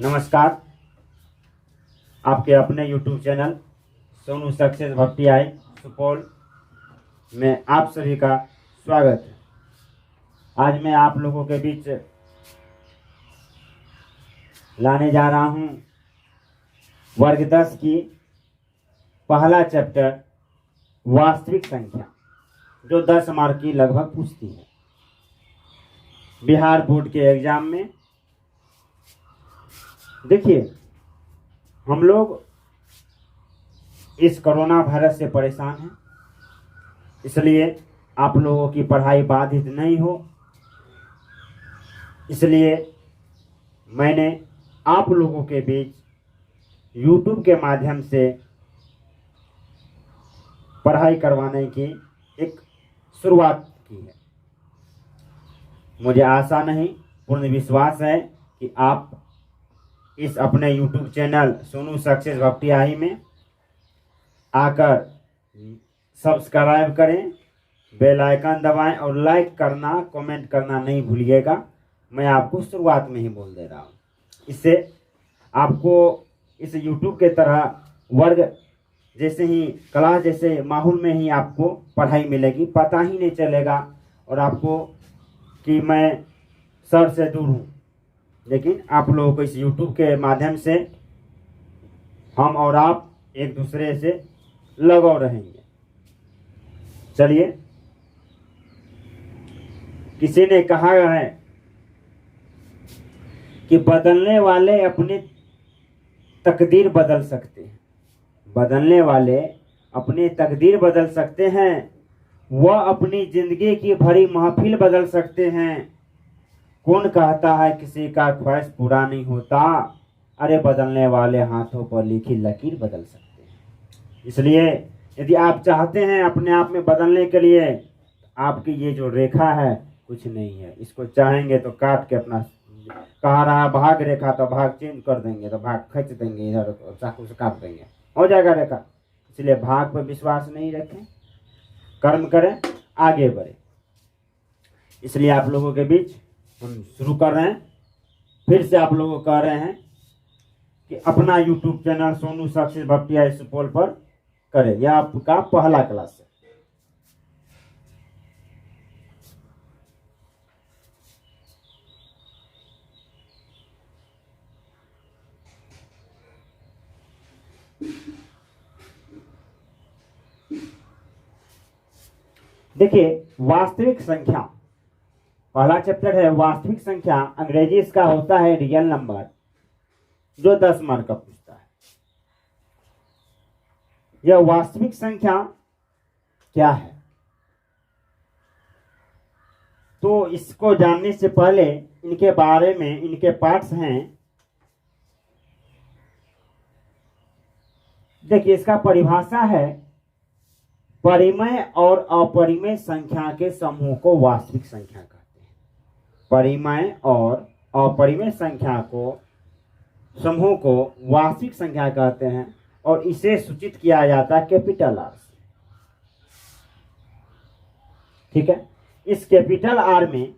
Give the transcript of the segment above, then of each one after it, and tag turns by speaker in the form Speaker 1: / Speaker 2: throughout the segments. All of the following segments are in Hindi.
Speaker 1: नमस्कार। आपके अपने YouTube चैनल सोनू सक्सेस भक्ति आई सुपौल में आप सभी का स्वागत है। आज मैं आप लोगों के बीच लाने जा रहा हूं वर्ग 10 की पहला चैप्टर वास्तविक संख्या, जो 10 मार्क की लगभग पूछती है बिहार बोर्ड के एग्जाम में। देखिए, हम लोग इस कोरोना वायरस से परेशान हैं, इसलिए आप लोगों की पढ़ाई बाधित नहीं हो, इसलिए मैंने आप लोगों के बीच YouTube के माध्यम से पढ़ाई करवाने की एक शुरुआत की है। मुझे आशा नहीं, पूर्ण विश्वास है कि आप इस अपने YouTube चैनल सोनू सक्सेस भक्ति आई में आकर सब्सक्राइब करें, बेल आइकन दबाएं और लाइक करना, कमेंट करना नहीं भूलिएगा। मैं आपको शुरुआत में ही बोल दे रहा हूँ। इससे आपको इस YouTube के तरह वर्ग जैसे ही क्लास जैसे माहौल में ही आपको पढ़ाई मिलेगी, पता ही नहीं चलेगा और आपको कि मैं सर से दूर हूँ। लेकिन आप लोगों को इस YouTube के माध्यम से हम और आप एक दूसरे से लगाव रहेंगे। चलिए, किसी ने कहा है कि बदलने वाले अपनी तकदीर बदल सकते हैं, बदलने वाले अपनी तकदीर बदल सकते हैं, वह अपनी जिंदगी की भरी महफिल बदल सकते हैं। कौन कहता है किसी का ख्वाहिश पूरा नहीं होता? अरे बदलने वाले हाथों पर लिखी लकीर बदल सकते हैं। इसलिए यदि आप चाहते हैं अपने आप में बदलने के लिए, आपकी ये जो रेखा है कुछ नहीं है, इसको चाहेंगे तो काट के अपना कहा रहा भाग रेखा, तो भाग चेंज कर देंगे, तो भाग खींच देंगे, इधर चाकू से काट देंगे, हो जाएगा रेखा। इसलिए भाग पर विश्वास नहीं रखें, कर्म करें, आगे बढ़े। इसलिए आप लोगों के बीच हम शुरू कर रहे हैं। फिर से आप लोगों को कह रहे हैं कि अपना YouTube चैनल सोनू सक्सेस भक्ति आई सुपौल पर करें। यह आपका पहला क्लास है। देखिए, वास्तविक संख्या पहला चैप्टर है वास्तविक संख्या। अंग्रेजी इसका होता है रियल नंबर, जो 10 मार्क का पूछता है। यह वास्तविक संख्या क्या है, तो इसको जानने से पहले इनके बारे में, इनके पार्ट्स हैं। देखिए, इसका परिभाषा है परिमेय और अपरिमेय संख्या के समूह को वास्तविक संख्या कहते हैं। परिमेय और अपरिमेय संख्या को समूह को वास्तविक संख्या कहते हैं और इसे सूचित किया जाता है कैपिटल आर से। ठीक है, इस कैपिटल आर में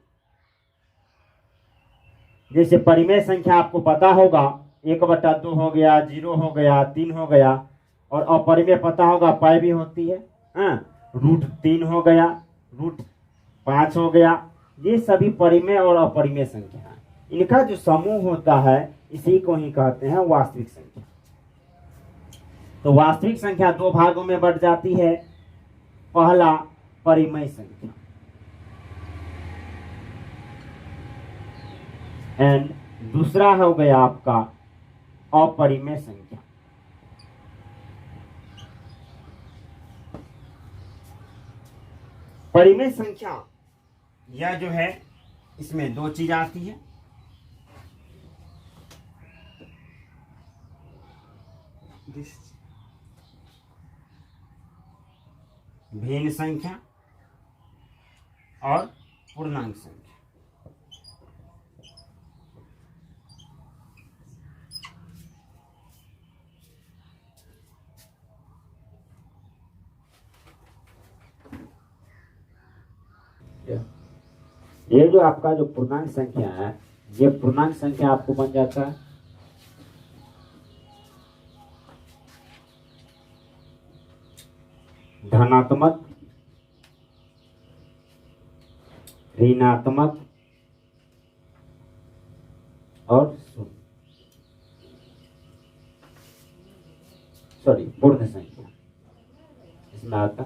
Speaker 1: जैसे परिमेय संख्या आपको पता होगा 1/2 हो गया, 0 हो गया, 3 हो गया, और अपरिमेय पता होगा पाई भी होती है, √3 हो गया, √5 हो गया। ये सभी परिमेय और अपरिमेय संख्या है। इनका जो समूह होता है इसी को ही कहते हैं वास्तविक संख्या। तो वास्तविक संख्या 2 भागों में बढ़ जाती है। पहला परिमेय संख्या एंड दूसरा हो गया आपका अपरिमेय संख्या। परिमेय संख्या यह जो है, इसमें 2 चीज आती है। भिन्न संख्या और पूर्णांक संख्या। ये जो आपका जो पूर्णांक संख्या है, ये पूर्णांक संख्या आपको बन जाता है धनात्मक, ऋणात्मक और शून्य, सॉरी पूर्ण संख्या इसमें आता।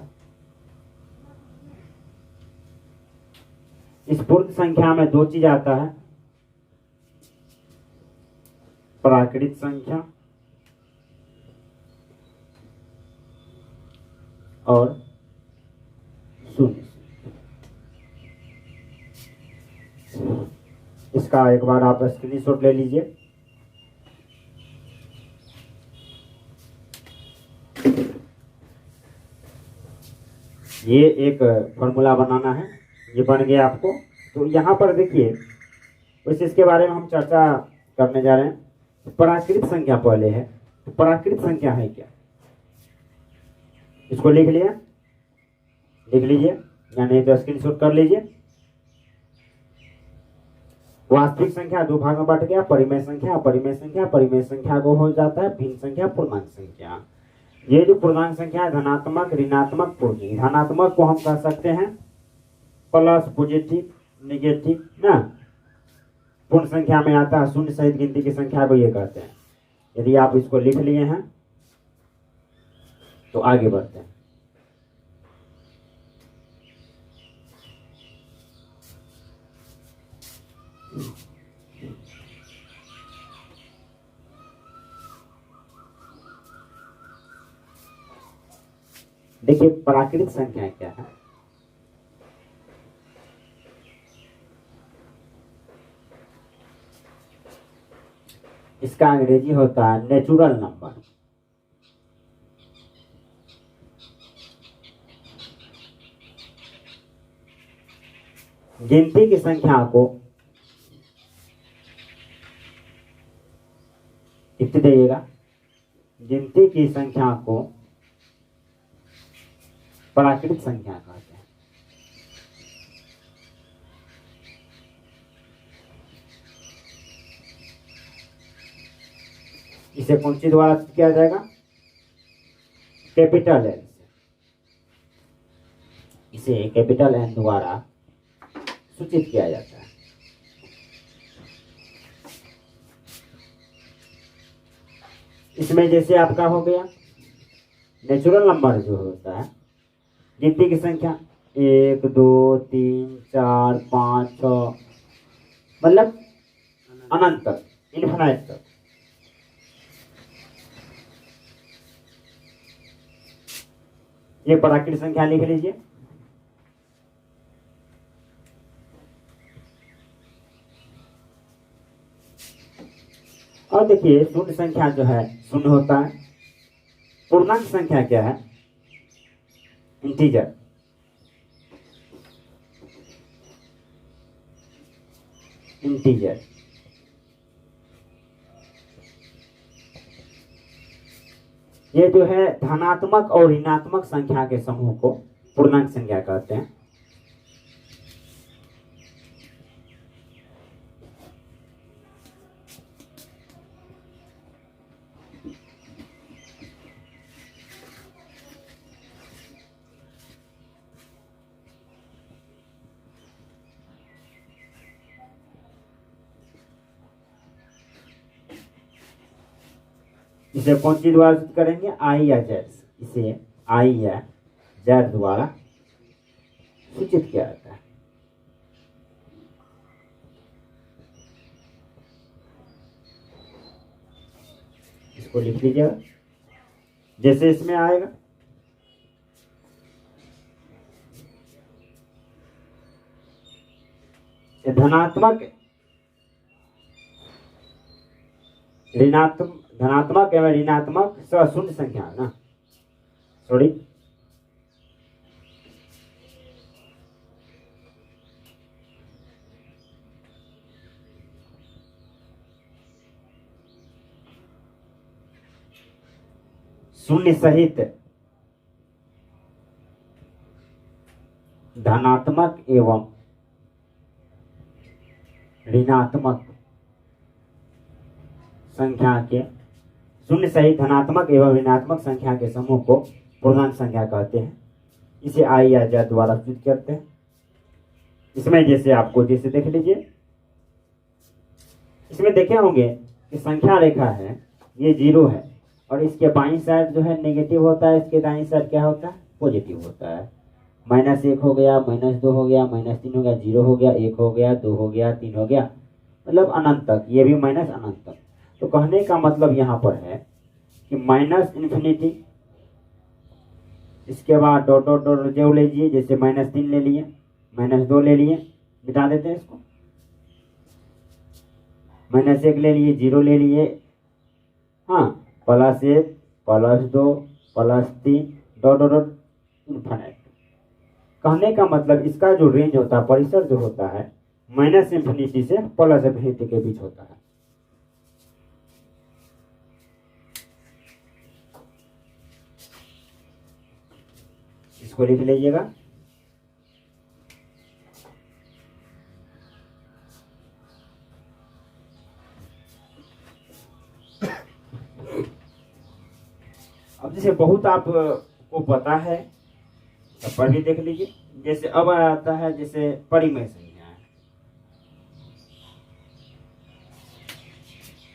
Speaker 1: इस पूर्ण संख्या में दो चीज आता है, प्राकृत संख्या और शून्य। इसका एक बार आप स्क्रीनशॉट ले लीजिए। ये एक फॉर्मूला बनाना है, ये बन गया आपको। तो यहाँ पर देखिए, वैसे इसके बारे में हम चर्चा करने जा रहे हैं। प्राकृत संख्या पहले है, तो प्राकृत संख्या है क्या, इसको लिख लिया, लिख लीजिए या नहीं तो स्क्रीनशॉट कर लीजिए। वास्तविक संख्या दो भाग में बांट गया, परिमेय संख्या, अपरिमेय संख्या। परिमेय संख्या को हो जाता है भिन्न संख्या, पूर्णांक संख्या। ये जो पूर्णांक संख्या है, धनात्मक, ऋणात्मक, पूर्ण। धनात्मक को हम कह सकते हैं प्लस, पॉजिटिव, नेगेटिव ना। पूर्ण संख्या में आता है शून्य सहित गिनती की संख्या को ये कहते हैं। यदि आप इसको लिख लिए हैं तो आगे बढ़ते हैं। देखिए प्राकृत संख्या क्या है। इसका अंग्रेजी होता है नेचुरल नंबर। गिनती की संख्या को कितनी देगा, गिनती की संख्या को प्राकृत संख्या कहते हैं। इसे कौन सी द्वारा किया जाएगा, कैपिटल एन से। इसे कैपिटल एन द्वारा सूचित किया जाता है। इसमें जैसे आपका हो गया नेचुरल नंबर जो होता है, गिनती की संख्या 1 2 3 4 5 6, मतलब अनंत तक, इन्फिनाइट तक। ये प्राकृत संख्या लिख लीजिए। और देखिए शून्य संख्या जो है शून्य होता है। पूर्णांक संख्या क्या है, इंटीजर। इंटीजर ये जो है धनात्मक और ऋणात्मक संख्या के समूह को पूर्णांक संख्या कहते हैं। इसे कौन सी द्वारा सूचित करेंगे, आई या जेड। इसे आई या जेड द्वारा सूचित किया जाता है। इसको लिख लीजिएगा जैसे इसमें आएगा। धनात्मक, धनात्मक एवं ऋणात्मक शून्य संख्या है ना, सॉरी शून्य सहित धनात्मक एवं ऋणात्मक संख्या के, शून्य सहित धनात्मक एवं ऋणात्मक संख्या के समूह को पूर्णांक संख्या कहते हैं। इसे आई या जा द्वारा सूचित करते हैं। इसमें जैसे आपको जैसे देख लीजिए, इसमें देखे होंगे कि संख्या रेखा है, ये 0 है और इसके बाईं साइड जो है नेगेटिव होता है, इसके दाईं साइड क्या होता है, पॉजिटिव होता है। -1 हो गया, -2 हो गया, -3 हो गया, 0 हो गया, 1 हो गया, 2 हो गया, 3 हो गया, मतलब अनंत तक, ये भी माइनस अनंत तक। तो कहने का मतलब यहाँ पर है कि -∞, इसके बाद डॉट डॉट डॉट जोड़ लीजिए, जैसे -3 ले लिए, -2 ले लिए, मिटा देते हैं इसको, -1 ले लिए, 0 ले लिए, हाँ, +1 +2 +3 डॉट डॉट डॉट इन्फिनिट। कहने का मतलब इसका जो रेंज होता है, परिसर जो होता है, -∞ से +∞ के बीच होता है। इसको लिख लीजिएगा। अब जैसे बहुत आपको पता है, तब पर भी देख लीजिए। जैसे अब आता है जैसे परिमेय संख्या है,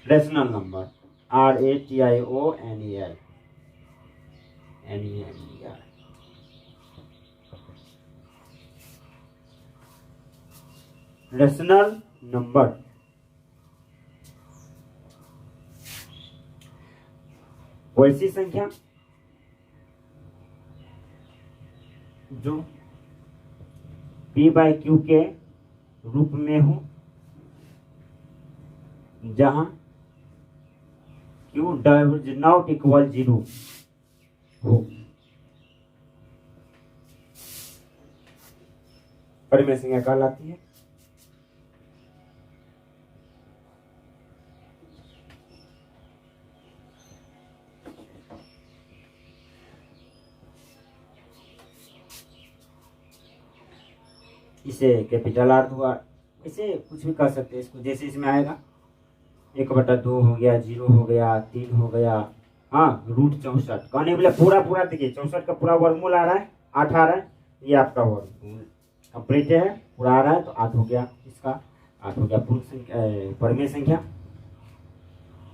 Speaker 1: rational number, RATIONAL, rational number. वैसी संख्या जो P/Q के रूप में हो, जहां Q डज नॉट इक्वल 0 हो, परिमेय संख्या कहलाती है। इसे कैपिटल R हुआ, इसे कुछ भी कर सकते हैं इसको, जैसे इसमें आएगा 1/2 हो गया, 0 हो गया, 3 हो गया, हाँ, √64। कहने बोले पूरा देखिए, 64 का पूरा वर्गमूल आ रहा है, 8 आ रहा है, ये आपका वर्गमूल कंप्लीट है, पूरा आ रहा है, तो 8 हो गया, इसका 8 हो गया पूर्ण संख्या, परिमेय संख्या।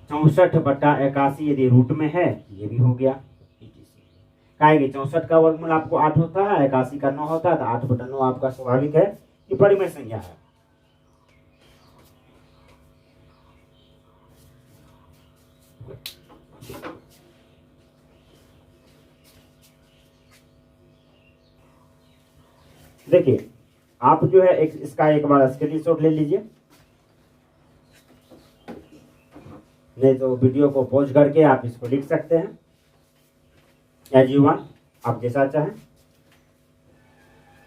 Speaker 1: 64/81 यदि रूट में है, ये भी हो गया। कहेंगे 64 का वर्गमूल आपको 8 होता है, 81 का 9 होता है, तो 8/9 आपका स्वाभाविक है कि परिमेय संख्या है। देखिए, आप जो है इसका एक बार स्क्रीनशॉट ले लीजिए, नहीं तो वीडियो को पॉज करके आप इसको लिख सकते हैं, एज यू वांट, आप जैसा चाहें।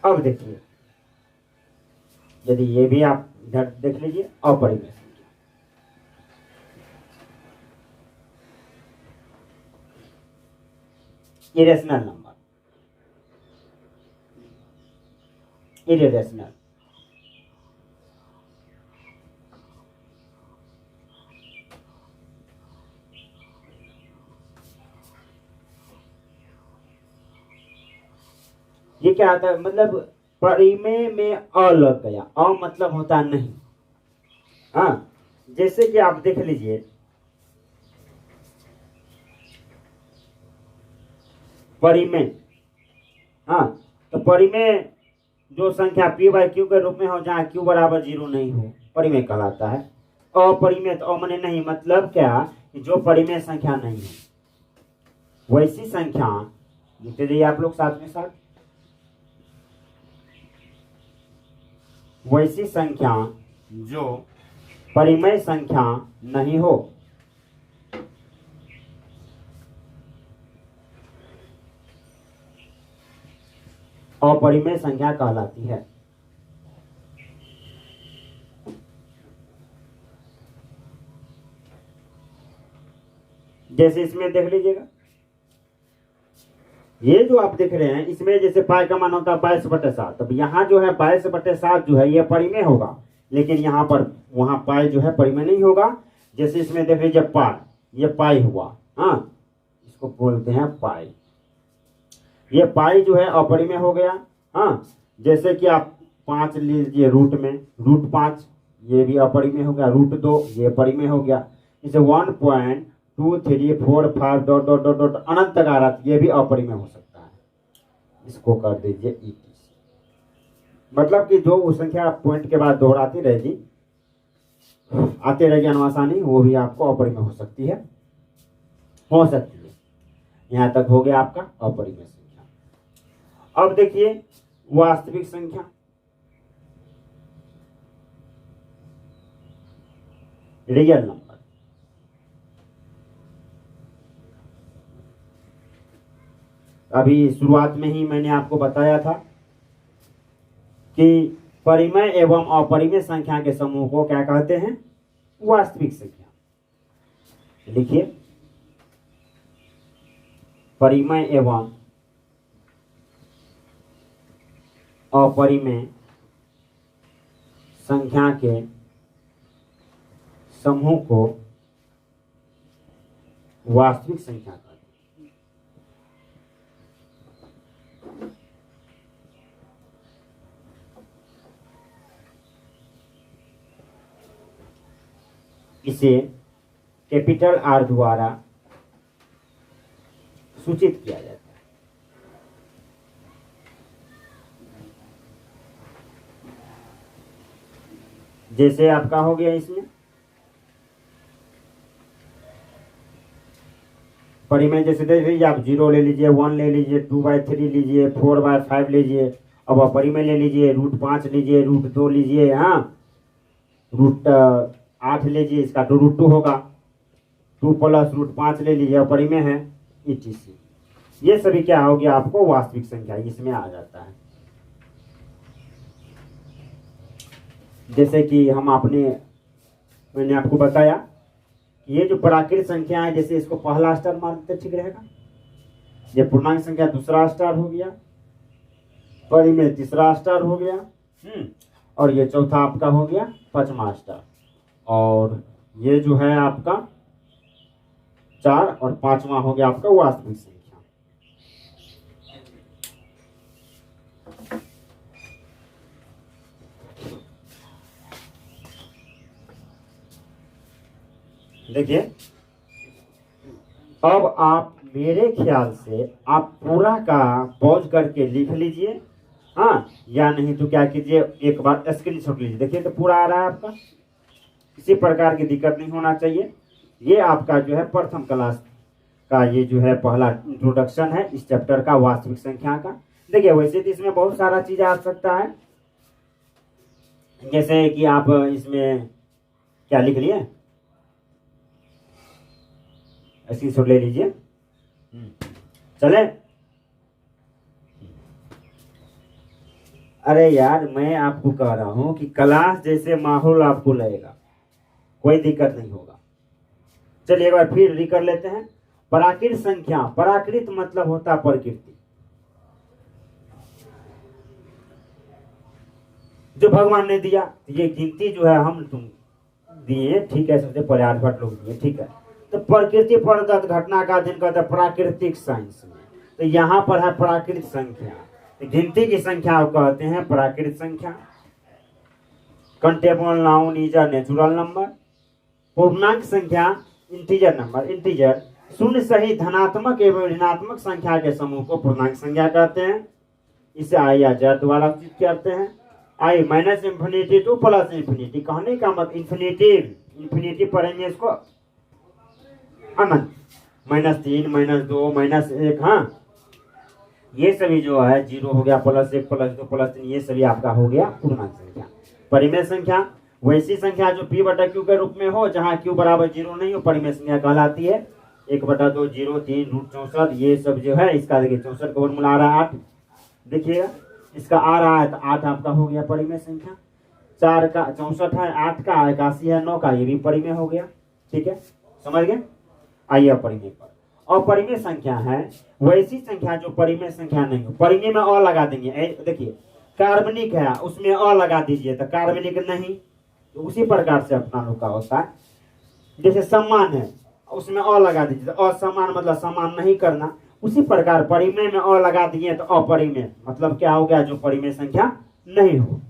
Speaker 1: अब देखिए, यदि ये भी आप इधर देख लीजिए, अपरिमेय संख्या, इरेशनल नंबर, इरेशनल, ये क्या आता है, मतलब परिमेय में अ लग गया, अ मतलब होता नहीं, हाँ, जैसे कि आप देख लीजिए, परिमेय, हाँ, तो परिमेय जो संख्या P/Q के रूप में हो, जहाँ Q = 0 नहीं हो, परिमेय कहलाता है। अपरिमेय, तो मने नहीं, मतलब क्या कि जो परिमेय संख्या नहीं है, वैसी संख्या लिखते जाइए आप लोग साथ में साथ, वैसी संख्या जो परिमेय संख्या नहीं हो, अपरिमेय संख्या कहलाती है। जैसे इसमें देख लीजिएगा, ये जो आप देख रहे हैं, इसमें जैसे पाई का मान होता है 22/7, तब यहाँ जो है 22/7 जो है ये परिमेय होगा, लेकिन यहाँ पर वहां पाई जो है परिमेय नहीं होगा। जैसे इसमें देख लीजिए पाई, ये पाई हुआ, हाँ, इसको बोलते हैं पाई। ये पाई जो है अपरिमेय हो गया। हाँ, जैसे कि आप 5 लीजिए रूट में, रूट 5 ये भी अपरिमेय हो गया, रूट 2 ये परिमेय हो गया। इसे 1.2345 डॉट डॉट डॉट डॉट अनंत तक आ रहा ये भी अपरिमेय हो सकता है। इसको कर दीजिए ETC। मतलब कि जो उस संख्या पॉइंट के बाद दोहराती रहेगी, आते रहेगी अनुआसानी, वो भी आपको अपरिमेय हो सकती है, हो सकती है। यहां तक हो गया आपका अपरिमेय संख्या। अब देखिए वास्तविक संख्या, रियल नंबर। अभी शुरुआत में ही मैंने आपको बताया था कि परिमेय एवं अपरिमेय संख्या के समूह को क्या कहते हैं? वास्तविक संख्या। लिखिए, परिमेय एवं अपरिमेय संख्या के समूह को वास्तविक संख्या कहते हैं। इसे कैपिटल R द्वारा सूचित किया जाता है। जैसे आपका हो गया इसमें परिमेय, जैसे देख लीजिए आप 0 ले लीजिए, 1 ले लीजिए, 2/3 लीजिए, 4/5 लीजिए। अब अपरिमेय ले लीजिए, रूट 5 लीजिए, रूट 2 लीजिए, हाँ रूट 8 लीजिए, इसका तो रूट 2 होगा, 2 प्लस रूट 5 ले लीजिए, अपरिमेय है, ETC। ये सभी क्या हो गया आपको? वास्तविक संख्या इसमें आ जाता है। जैसे कि मैंने आपको बताया कि ये जो प्राकृत संख्या है, जैसे इसको पहला स्टार मानते ठीक रहेगा। ये पूर्णांक संख्या दूसरा स्टार हो गया, परिमेय तीसरा स्टार हो गया, और ये चौथा आपका हो गया 5वां स्टार, और ये जो है आपका 4 और 5वां हो गया आपका वास्तविक संख्या। देखिए, अब आप मेरे ख्याल से आप पूरा का पॉज करके लिख लीजिए, हाँ, या नहीं तो क्या कीजिए, एक बार स्क्रीनशॉट लीजिए। देखिए तो पूरा आ रहा है आपका, किसी प्रकार की दिक्कत नहीं होना चाहिए। ये आपका जो है प्रथम क्लास का ये जो है पहला इंट्रोडक्शन है इस चैप्टर का, वास्तविक संख्या का। देखिए वैसे तो इसमें बहुत सारा चीज आ सकता है, जैसे कि आप इसमें क्या लिख लिए, स्क्रीनशॉट ले लीजिए। चले, अरे यार मैं आपको कह रहा हूं कि क्लास जैसे माहौल आपको लगेगा, कोई दिक्कत नहीं होगा। चलिए एक बार फिर रिकर लेते हैं। प्राकृत संख्या, प्राकृत मतलब होता प्रकृति, जो भगवान ने दिया। ये गिनती जो है हम तुम दिए, ठीक है, सबसे पहले आर्यभट्ट लोग दिए, ठीक है। तो प्रकृति प्रदत्त घटना का अध्ययन करते हैं प्राकृतिक साइंस में। तो यहाँ पर है प्राकृत संख्या, तो गिनती की संख्या को कहते हैं प्राकृत संख्या। Countable noun is a natural number. पूर्णांक संख्या इंटीजर नंबर, इंटीजर शून्य सहित धनात्मक एवं ऋणात्मक संख्या के समूह को पूर्णांक संख्या कहते हैं। इसे आई या जेड द्वारा सूचित करते हैं। I minus infinity to plus infinity, कहने का मतलब इंफिनिटी पढ़ेंगे इसको अनंत, -3 -2 -1, हाँ ये सभी जो है 0 हो गया, +1 +2 +3, ये सभी आपका हो गया पूर्णांक संख्या। परिमेय संख्या वैसी संख्या जो P/Q के रूप में हो, जहाँ Q बराबर 0 नहीं हो, परिमेय संख्या कहलाती है। 1/2 0 3 √64, ये सब जो है इसका देखिए 64 का वर्गमूल आ रहा है 8, देखिएगा इसका आ रहा है, तो 8 आपका हो गया परिमेय संख्या। 4 का 64 है, 8 का 81 है, 9 का ये भी परिमेय हो गया, ठीक है, समझ गए। आइए अपरिमेय पर। अपरिमेय संख्या है वैसी संख्या जो परिमेय संख्या नहीं हो। परिमेय में अ लगा देंगे, देखिए कार्बनिक है उसमें अ लगा दीजिए तो कार्बनिक नहीं, तो उसी प्रकार से अपना लोग का होता है। जैसे समान है उसमें अ लगा दीजिए, तो असमान मतलब समान नहीं करना, उसी प्रकार परिमेय में अ लगा दिए तो अपरिमेय, मतलब क्या हो गया, जो परिमेय संख्या नहीं हो।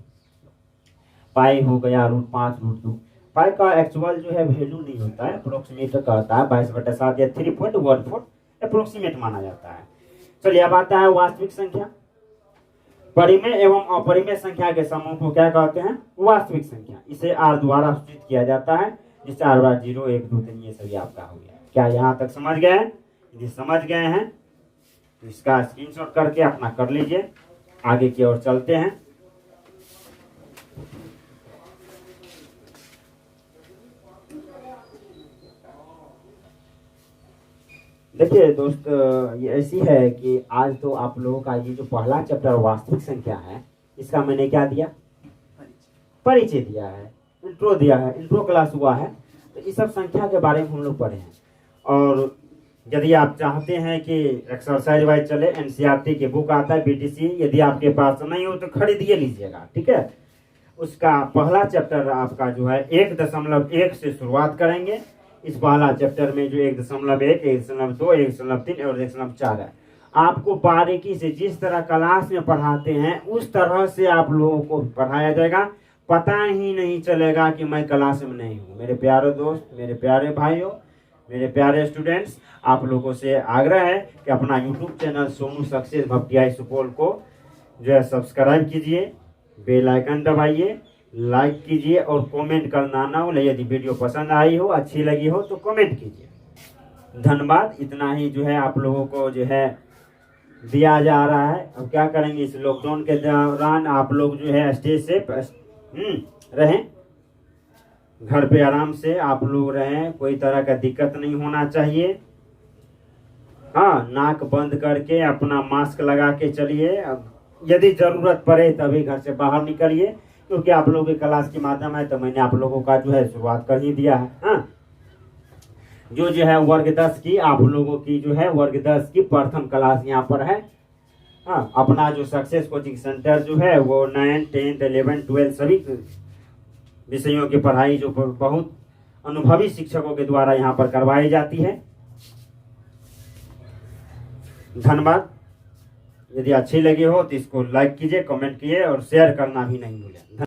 Speaker 1: पाई हो गया √5 √2। पाई का एक्चुअल जो है वैल्यू नहीं होता है, अप्रोक्सीमेट करता है, 22/7 या 3.14 अप्रोक्सीमेट माना जाता है। चलिए अब आता है वास्तविक संख्या। परिमेय एवं अपरिमेय संख्या के समूह को क्या कहते हैं, वास्तविक संख्या। इसे R द्वारा सूचित किया जाता है, जिससे R बार 0 1 2 3 ये सभी आपका हो गया। क्या यहाँ तक समझ गए? यदि समझ गए हैं तो इसका स्क्रीनशॉट करके अपना कर लीजिए। आगे की ओर चलते हैं। देखिए दोस्त, ये ऐसी है कि आज तो आप लोगों का ये जो पहला चैप्टर वास्तविक संख्या है, इसका मैंने क्या दिया, परिचय दिया है, इंट्रो दिया है, इंट्रो क्लास हुआ है। तो इस सब संख्या के बारे में हम लोग पढ़े हैं। और यदि आप चाहते हैं कि एक्सरसाइज वाइज चले, एनसीईआरटी की बुक आता है बीटीसी, यदि आपके पास नहीं हो तो खरीदिए लीजिएगा, ठीक है। उसका पहला चैप्टर आपका जो है 1.1 से शुरुआत करेंगे। इस पहला चैप्टर में जो 1.1 1.2 1.3 और 1.4 है, आपको बारीकी से जिस तरह क्लास में पढ़ाते हैं उस तरह से आप लोगों को पढ़ाया जाएगा। पता ही नहीं चलेगा कि मैं क्लास में नहीं हूँ। मेरे प्यारे दोस्त, मेरे प्यारे भाइयों, मेरे प्यारे स्टूडेंट्स, आप लोगों से आग्रह है कि अपना YouTube channel Sonu success Bhaptiyahi Supaul को जो है सब्सक्राइब कीजिए, बेल आइकन दबाइए, लाइक कीजिए और कमेंट करना ना भूलें। यदि वीडियो पसंद आई हो, अच्छी लगी हो तो कमेंट कीजिए। धन्यवाद। इतना ही जो है आप लोगों को जो है दिया जा रहा है। अब क्या करेंगे, इस लॉकडाउन के दौरान आप लोग जो है स्टेज से रहें, घर पे आराम से आप लोग रहें, कोई तरह का दिक्कत नहीं होना चाहिए। हाँ, नाक बंद करके अपना मास्क लगा के चलिए। अब यदि जरूरत पड़े तभी घर से बाहर निकलिए, क्योंकि आप लोगों की क्लास के माध्यम है तो मैंने आप लोगों का जो है शुरुआत कर ही दिया है। हाँ, जो है वर्ग 10 की आप लोगों की जो है वर्ग 10 की प्रथम क्लास यहाँ पर है। हाँ, अपना जो सक्सेस कोचिंग सेंटर जो है वो 9, 10, 11, 12 सभी विषयों की पढ़ाई जो बहुत अनुभवी शिक्षकों के द्वारा यहाँ पर करवाई जाती है। धन्यवाद। यदि अच्छी लगी हो तो इसको लाइक कीजिए, कमेंट कीजिए और शेयर करना भी नहीं भूलें।